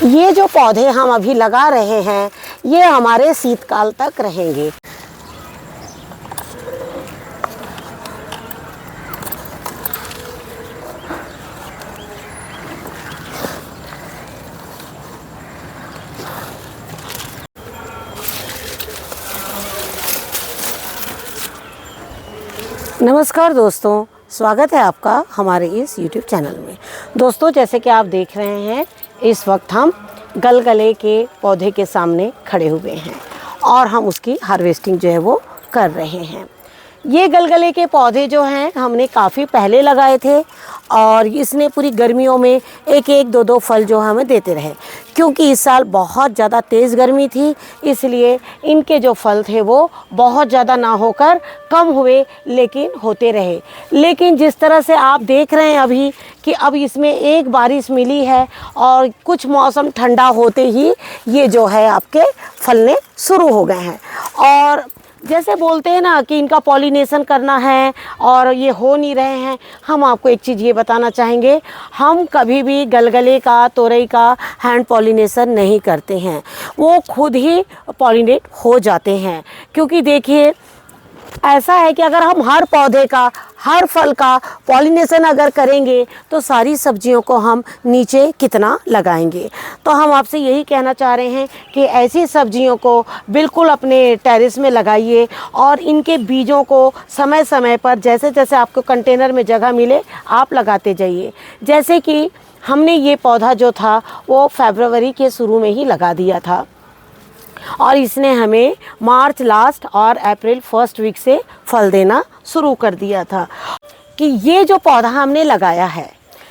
ये जो पौधे हम अभी लगा रहे हैं ये हमारे शीतकाल तक रहेंगे। नमस्कार दोस्तों, स्वागत है आपका हमारे इस YouTube चैनल में। दोस्तों, जैसे कि आप देख रहे हैं इस वक्त हम गलगले के पौधे के सामने खड़े हुए हैं और हम उसकी हार्वेस्टिंग जो है वो कर रहे हैं। ये गलगले के पौधे जो हैं हमने काफ़ी पहले लगाए थे और इसने पूरी गर्मियों में एक एक दो दो फल जो हमें देते रहे, क्योंकि इस साल बहुत ज़्यादा तेज़ गर्मी थी, इसलिए इनके जो फल थे वो बहुत ज़्यादा ना होकर कम हुए, लेकिन होते रहे। लेकिन जिस तरह से आप देख रहे हैं अभी कि अब इसमें एक बारिश मिली है और कुछ मौसम ठंडा होते ही ये जो है आपके फलने शुरू हो गए हैं। और जैसे बोलते हैं ना कि इनका पॉलिनेशन करना है और ये हो नहीं रहे हैं, हम आपको एक चीज़ ये बताना चाहेंगे, हम कभी भी गलगले का, तोरई का हैंड पॉलिनेशन नहीं करते हैं, वो खुद ही पॉलिनेट हो जाते हैं। क्योंकि देखिए ऐसा है कि अगर हम हर पौधे का, हर फल का पॉलिनेशन अगर करेंगे तो सारी सब्जियों को हम नीचे कितना लगाएंगे। तो हम आपसे यही कहना चाह रहे हैं कि ऐसी सब्जियों को बिल्कुल अपने टेरेस में लगाइए और इनके बीजों को समय समय पर जैसे जैसे आपको कंटेनर में जगह मिले आप लगाते जाइए। जैसे कि हमने ये पौधा जो था वो फरवरी के शुरू में ही लगा दिया था और इसने हमें मार्च लास्ट और अप्रैल फर्स्ट वीक से फल देना शुरू कर दिया था। कि ये जो पौधा हमने लगाया है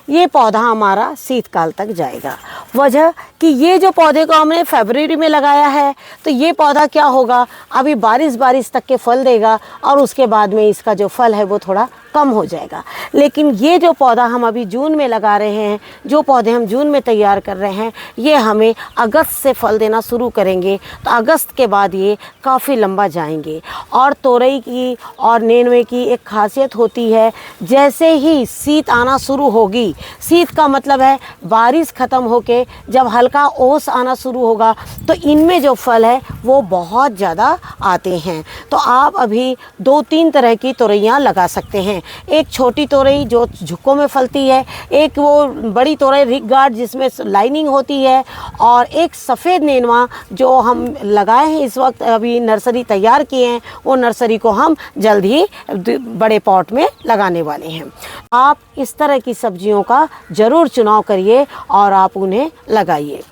ये पौधा हमारा शीतकाल तक जाएगा। वजह कि ये जो पौधे को हमने फरवरी में लगाया है तो ये पौधा क्या होगा, अभी बारिश तक के फल देगा और उसके बाद में इसका जो फल है वो थोड़ा कम हो जाएगा। लेकिन ये जो पौधा हम अभी जून में लगा रहे हैं, जो पौधे हम जून में तैयार कर रहे हैं, ये हमें अगस्त से फल देना शुरू करेंगे। तो अगस्त के बाद ये काफ़ी लंबा जाएंगे। और तोरई की और नेनुए की एक खासियत होती है, जैसे ही शीत आना शुरू होगी, शीत का मतलब है बारिश ख़त्म होके जब हल्का ओस आना शुरू होगा तो इनमें जो फल है वो बहुत ज़्यादा आते हैं। तो आप अभी 2-3 तरह की तोरइयाँ लगा सकते हैं। एक छोटी तोरई जो झुक्कों में फलती है, एक वो बड़ी तोरई रिग गार्ड जिसमें लाइनिंग होती है, और एक सफ़ेद नेनुआ जो हम लगाए हैं इस वक्त, अभी नर्सरी तैयार किए हैं, वो नर्सरी को हम जल्द ही बड़े पॉट में लगाने वाले हैं। आप इस तरह की सब्जियों का ज़रूर चुनाव करिए और आप उन्हें लगाइए।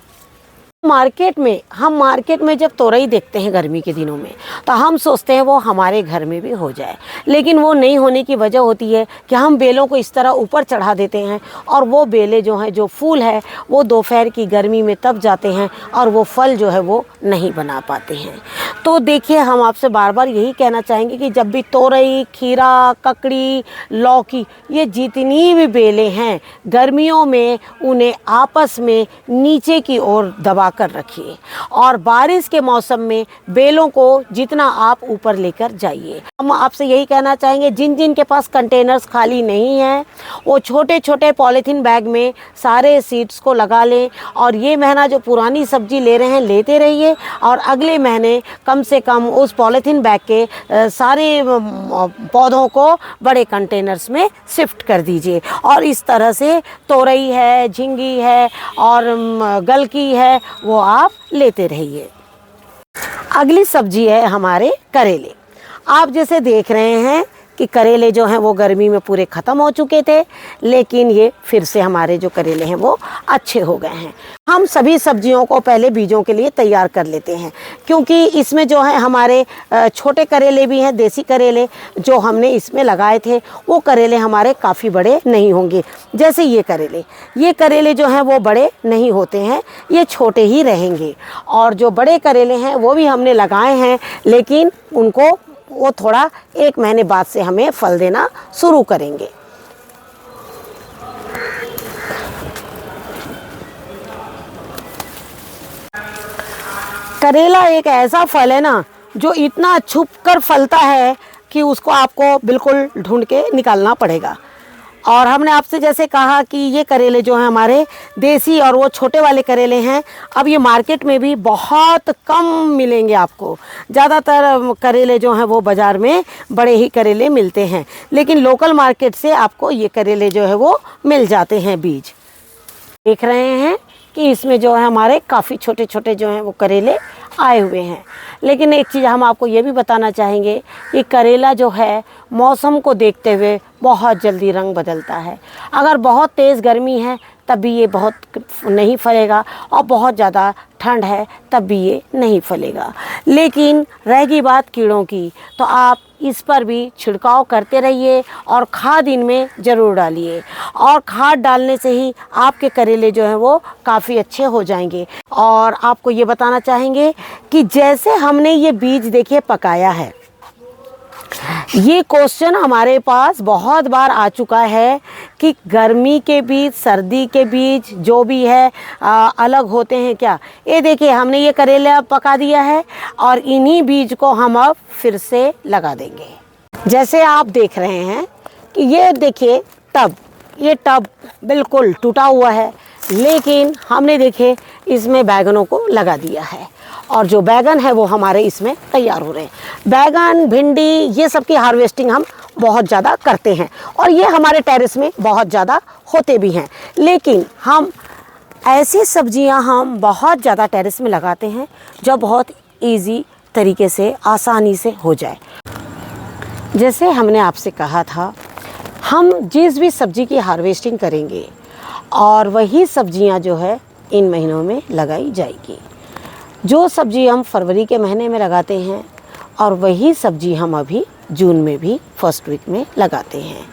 हम मार्केट में जब तोरई देखते हैं गर्मी के दिनों में तो हम सोचते हैं वो हमारे घर में भी हो जाए, लेकिन वो नहीं होने की वजह होती है कि हम बेलों को इस तरह ऊपर चढ़ा देते हैं और वो बेलें जो हैं, जो फूल है, वो दोपहर की गर्मी में तब जाते हैं और वो फल जो है वो नहीं बना पाते हैं। तो देखिए, हम आपसे बार बार यही कहना चाहेंगे कि जब भी तोरई, खीरा, ककड़ी, लौकी, ये जितनी भी बेलें हैं गर्मियों में उन्हें आपस में नीचे की ओर दबा कर रखिए और बारिश के मौसम में बेलों को जितना आप ऊपर लेकर जाइए। हम आपसे यही कहना चाहेंगे, जिन जिन के पास कंटेनर्स खाली नहीं हैं वो छोटे छोटे पॉलीथीन बैग में सारे सीड्स को लगा लें और ये महीना जो पुरानी सब्जी ले रहे हैं लेते रहिए और अगले महीने कम से कम उस पॉलीथीन बैग के सारे पौधों को बड़े कंटेनर्स में शिफ्ट कर दीजिए। और इस तरह से तोरई है, झींगी है और गलकी है, वो आप लेते रहिए। अगली सब्जी है हमारे करेले। आप जैसे देख रहे हैं कि करेले जो हैं वो गर्मी में पूरे ख़त्म हो चुके थे, लेकिन ये फिर से हमारे जो करेले हैं वो अच्छे हो गए हैं। हम सभी सब्जियों को पहले बीजों के लिए तैयार कर लेते हैं, क्योंकि इसमें जो है हमारे छोटे करेले भी हैं, देसी करेले जो हमने इसमें लगाए थे, वो करेले हमारे काफ़ी बड़े नहीं होंगे। जैसे ये करेले जो हैं वो बड़े नहीं होते हैं, ये छोटे ही रहेंगे। और जो बड़े करेले हैं वो भी हमने लगाए हैं, लेकिन उनको वो थोड़ा 1 महीने बाद से हमें फल देना शुरू करेंगे। करेला एक ऐसा फल है ना जो इतना छुप कर फलता है कि उसको आपको बिल्कुल ढूंढ के निकालना पड़ेगा। और हमने आपसे जैसे कहा कि ये करेले जो हैं हमारे देसी और वो छोटे वाले करेले हैं, अब ये मार्केट में भी बहुत कम मिलेंगे आपको। ज़्यादातर करेले जो हैं वो बाज़ार में बड़े ही करेले मिलते हैं, लेकिन लोकल मार्केट से आपको ये करेले जो है वो मिल जाते हैं बीज। देख रहे हैं कि इसमें जो है हमारे काफ़ी छोटे छोटे जो हैं वो करेले आए हुए हैं। लेकिन एक चीज़ हम आपको ये भी बताना चाहेंगे कि करेला जो है मौसम को देखते हुए बहुत जल्दी रंग बदलता है। अगर बहुत तेज़ गर्मी है तब भी ये बहुत नहीं फलेगा, और बहुत ज़्यादा ठंड है तब भी ये नहीं फलेगा। लेकिन रहेगी बात कीड़ों की, तो आप इस पर भी छिड़काव करते रहिए और खाद इनमें ज़रूर डालिए, और खाद डालने से ही आपके करेले जो हैं वो काफ़ी अच्छे हो जाएंगे। और आपको ये बताना चाहेंगे कि जैसे हमने ये बीज देखिए पकाया है, ये क्वेश्चन हमारे पास बहुत बार आ चुका है कि गर्मी के बीज, सर्दी के बीज जो भी है अलग होते हैं क्या। ये देखिए हमने ये करेला पका दिया है और इन्हीं बीज को हम अब फिर से लगा देंगे। जैसे आप देख रहे हैं कि ये देखिए ये टब बिल्कुल टूटा हुआ है, लेकिन हमने देखे इसमें बैगनों को लगा दिया है, और जो बैगन है वो हमारे इसमें तैयार हो रहे हैं। बैगन, भिंडी, ये सब की हार्वेस्टिंग हम बहुत ज़्यादा करते हैं, और ये हमारे टेरेस में बहुत ज़्यादा होते भी हैं। लेकिन हम ऐसी सब्जियां हम बहुत ज़्यादा टेरेस में लगाते हैं जो बहुत इजी तरीके से, आसानी से हो जाए। जैसे हमने आपसे कहा था, हम जिस भी सब्ज़ी की हार्वेस्टिंग करेंगे और वही सब्जियां जो है इन महीनों में लगाई जाएगी। जो सब्ज़ी हम फरवरी के महीने में लगाते हैं और वही सब्ज़ी हम अभी जून में भी फर्स्ट वीक में लगाते हैं।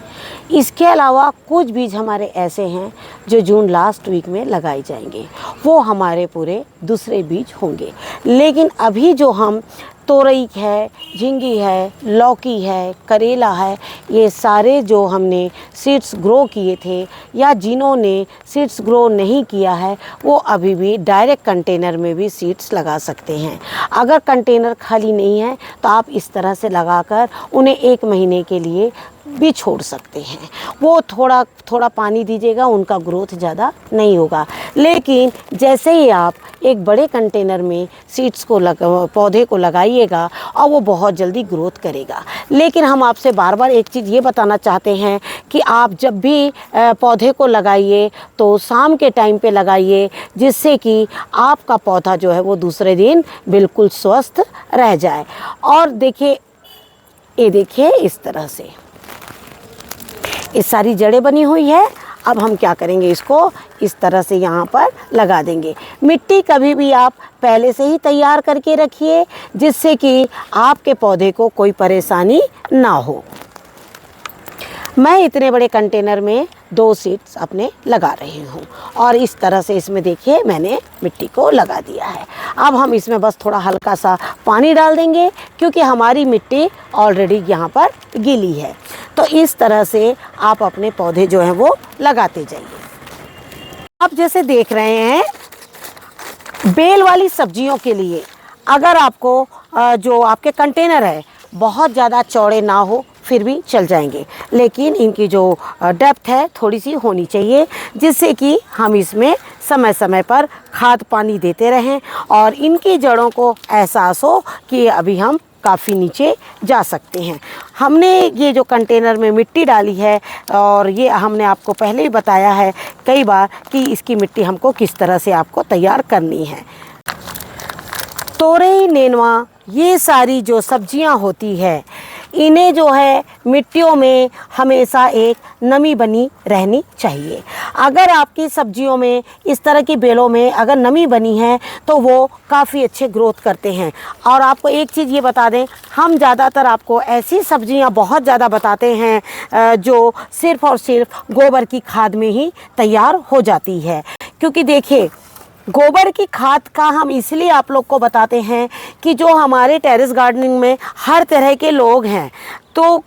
इसके अलावा कुछ बीज हमारे ऐसे हैं जो जून लास्ट वीक में लगाए जाएंगे, वो हमारे पूरे दूसरे बीज होंगे। लेकिन अभी जो हम तोरई है, झींगी है, लौकी है, करेला है, ये सारे जो हमने सीड्स ग्रो किए थे या जिन्होंने सीड्स ग्रो नहीं किया है, वो अभी भी डायरेक्ट कंटेनर में भी सीड्स लगा सकते हैं। अगर कंटेनर खाली नहीं है तो आप इस तरह से लगाकर उन्हें 1 महीने के लिए भी छोड़ सकते हैं। वो थोड़ा थोड़ा पानी दीजिएगा, उनका ग्रोथ ज़्यादा नहीं होगा। लेकिन जैसे ही आप एक बड़े कंटेनर में सीड्स को पौधे को लगाइएगा और वो बहुत जल्दी ग्रोथ करेगा। लेकिन हम आपसे बार बार एक चीज़ ये बताना चाहते हैं कि आप जब भी पौधे को लगाइए तो शाम के टाइम पे लगाइए, जिससे कि आपका पौधा जो है वो दूसरे दिन बिल्कुल स्वस्थ रह जाए। और देखिए, ये देखिए इस तरह से ये सारी जड़ें बनी हुई है। अब हम क्या करेंगे, इसको इस तरह से यहाँ पर लगा देंगे। मिट्टी कभी भी आप पहले से ही तैयार करके रखिए, जिससे कि आपके पौधे को कोई परेशानी ना हो। मैं इतने बड़े कंटेनर में 2 सीड्स अपने लगा रही हूँ, और इस तरह से इसमें देखिए मैंने मिट्टी को लगा दिया है। अब हम इसमें बस थोड़ा हल्का सा पानी डाल देंगे, क्योंकि हमारी मिट्टी ऑलरेडी यहाँ पर गीली है। तो इस तरह से आप अपने पौधे जो हैं वो लगाते जाइए। आप जैसे देख रहे हैं, बेल वाली सब्जियों के लिए अगर आपको जो आपके कंटेनर है बहुत ज़्यादा चौड़े ना हो फिर भी चल जाएंगे, लेकिन इनकी जो डेप्थ है थोड़ी सी होनी चाहिए, जिससे कि हम इसमें समय समय पर खाद पानी देते रहें और इनकी जड़ों को एहसास हो कि अभी हम काफ़ी नीचे जा सकते हैं। हमने ये जो कंटेनर में मिट्टी डाली है, और ये हमने आपको पहले ही बताया है कई बार कि इसकी मिट्टी हमको किस तरह से आपको तैयार करनी है। तोरई, नेनुआ, ये सारी जो सब्जियां होती है, इन्हें जो है मिट्टियों में हमेशा एक नमी बनी रहनी चाहिए। अगर आपकी सब्जियों में इस तरह की बेलों में अगर नमी बनी है तो वो काफ़ी अच्छे ग्रोथ करते हैं। और आपको एक चीज़ ये बता दें, हम ज़्यादातर आपको ऐसी सब्जियां बहुत ज़्यादा बताते हैं जो सिर्फ़ और सिर्फ गोबर की खाद में ही तैयार हो जाती है। क्योंकि देखिए, गोबर की खाद का हम इसलिए आप लोग को बताते हैं कि जो हमारे टेरेस गार्डनिंग में हर तरह के लोग हैं, तो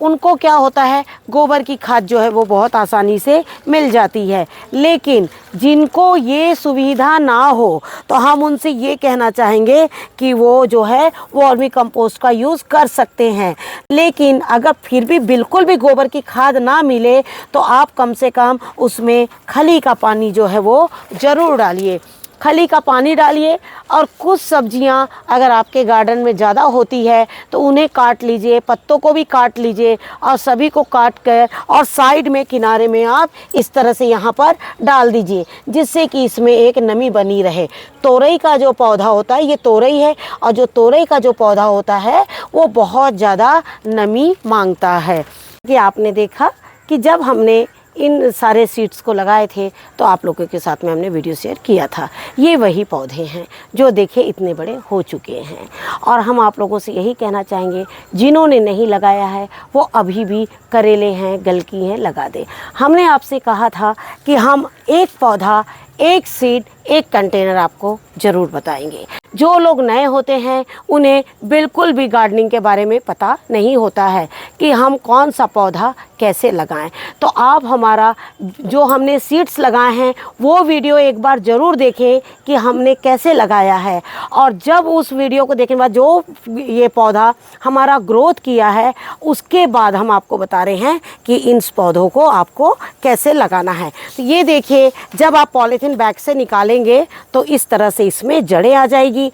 उनको क्या होता है, गोबर की खाद जो है वो बहुत आसानी से मिल जाती है। लेकिन जिनको ये सुविधा ना हो तो हम उनसे ये कहना चाहेंगे कि वो जो है वर्मी कंपोस्ट का यूज़ कर सकते हैं। लेकिन अगर फिर भी बिल्कुल भी गोबर की खाद ना मिले तो आप कम से कम उसमें खली का पानी जो है वो ज़रूर डालिए। खली का पानी डालिए और कुछ सब्जियां अगर आपके गार्डन में ज़्यादा होती है तो उन्हें काट लीजिए, पत्तों को भी काट लीजिए और सभी को काट कर और साइड में किनारे में आप इस तरह से यहाँ पर डाल दीजिए, जिससे कि इसमें एक नमी बनी रहे। तोरई का जो पौधा होता है, ये तोरई है, और जो तोरई का जो पौधा होता है वो बहुत ज़्यादा नमी मांगता है। कि आपने देखा कि जब हमने इन सारे सीड्स को लगाए थे तो आप लोगों के साथ में हमने वीडियो शेयर किया था। ये वही पौधे हैं जो देखिए इतने बड़े हो चुके हैं। और हम आप लोगों से यही कहना चाहेंगे, जिन्होंने नहीं लगाया है वो अभी भी करेले हैं, गलकी हैं, लगा दें। हमने आपसे कहा था कि हम एक पौधा, एक सीड, एक कंटेनर आपको ज़रूर बताएंगे। जो लोग नए होते हैं उन्हें बिल्कुल भी गार्डनिंग के बारे में पता नहीं होता है कि हम कौन सा पौधा कैसे लगाएं। तो आप हमारा जो हमने सीड्स लगाए हैं वो वीडियो एक बार ज़रूर देखें कि हमने कैसे लगाया है। और जब उस वीडियो को देखने के बाद जो ये पौधा हमारा ग्रोथ किया है उसके बाद हम आपको बता रहे हैं कि इन पौधों को आपको कैसे लगाना है। तो ये देखिए, जब आप पॉलीथीन बैग से निकालेंगे तो इस तरह से इसमें जड़ें आ जाएगी,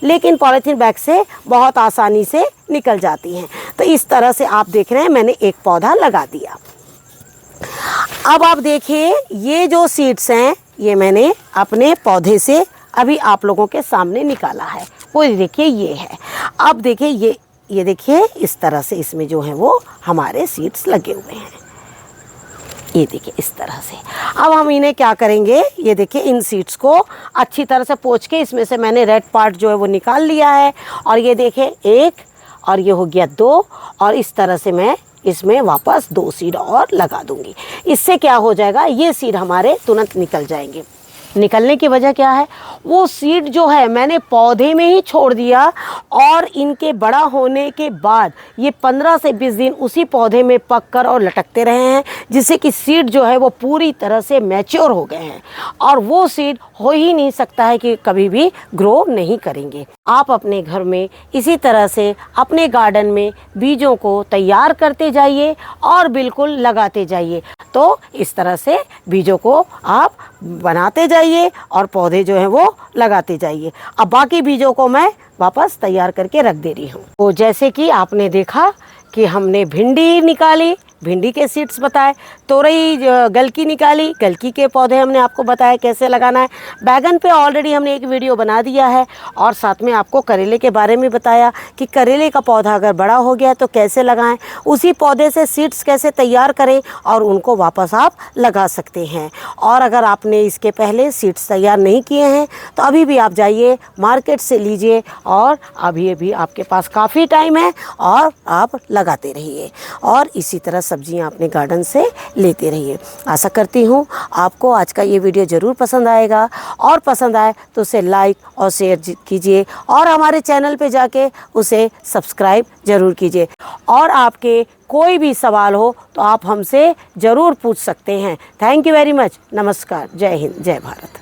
लेकिन पॉलीथीन बैग से बहुत आसानी से निकल जाती हैं। तो इस तरह से आप देख रहे हैं मैंने एक पौधा लगा दिया। अब आप देखिए, ये जो सीड्स हैं ये मैंने अपने पौधे से अभी आप लोगों के सामने निकाला है। वो देखिए ये है। अब देखिए ये देखिए इस तरह से इसमें जो है वो हमारे सीड्स लगे हुए हैं। ये देखिए इस तरह से। अब हम इन्हें क्या करेंगे, ये देखिए इन सीड्स को अच्छी तरह से पोंछ के इसमें से मैंने रेड पार्ट जो है वो निकाल लिया है। और ये देखिए एक, और ये हो गया 2, और इस तरह से मैं इसमें वापस 2 सीड और लगा दूंगी। इससे क्या हो जाएगा, ये सीड हमारे तुरंत निकल जाएंगे। निकलने की वजह क्या है, वो सीड जो है मैंने पौधे में ही छोड़ दिया और इनके बड़ा होने के बाद ये 15 से 20 दिन उसी पौधे में पक कर और लटकते रहे हैं, जिससे कि सीड जो है वो पूरी तरह से मैच्योर हो गए हैं। और वो सीड हो ही नहीं सकता है कि कभी भी ग्रो नहीं करेंगे। आप अपने घर में इसी तरह से अपने गार्डन में बीजों को तैयार करते जाइए और बिल्कुल लगाते जाइए। तो इस तरह से बीजों को आप बनाते जाइए और पौधे जो हैं वो लगाते जाइए। अब बाकी बीजों को मैं वापस तैयार करके रख दे रही हूँ। तो जैसे कि आपने देखा कि हमने भिंडी निकाली, भिंडी के सीड्स बताए, तोरई गलकी निकाली, गलकी के पौधे हमने आपको बताया कैसे लगाना है। बैगन पे ऑलरेडी हमने एक वीडियो बना दिया है और साथ में आपको करेले के बारे में बताया कि करेले का पौधा अगर बड़ा हो गया तो कैसे लगाएं, उसी पौधे से सीड्स कैसे तैयार करें और उनको वापस आप लगा सकते हैं। और अगर आपने इसके पहले सीड्स तैयार नहीं किए हैं तो अभी भी आप जाइए मार्केट से लीजिए और अभी आपके पास काफ़ी टाइम है और आप लगाते रहिए और इसी तरह सब्जियां अपने गार्डन से लेते रहिए। आशा करती हूँ आपको आज का ये वीडियो ज़रूर पसंद आएगा और पसंद आए तो उसे लाइक और शेयर कीजिए और हमारे चैनल पे जाके उसे सब्सक्राइब ज़रूर कीजिए। और आपके कोई भी सवाल हो तो आप हमसे ज़रूर पूछ सकते हैं। Thank you very much. नमस्कार। जय हिंद, जय भारत।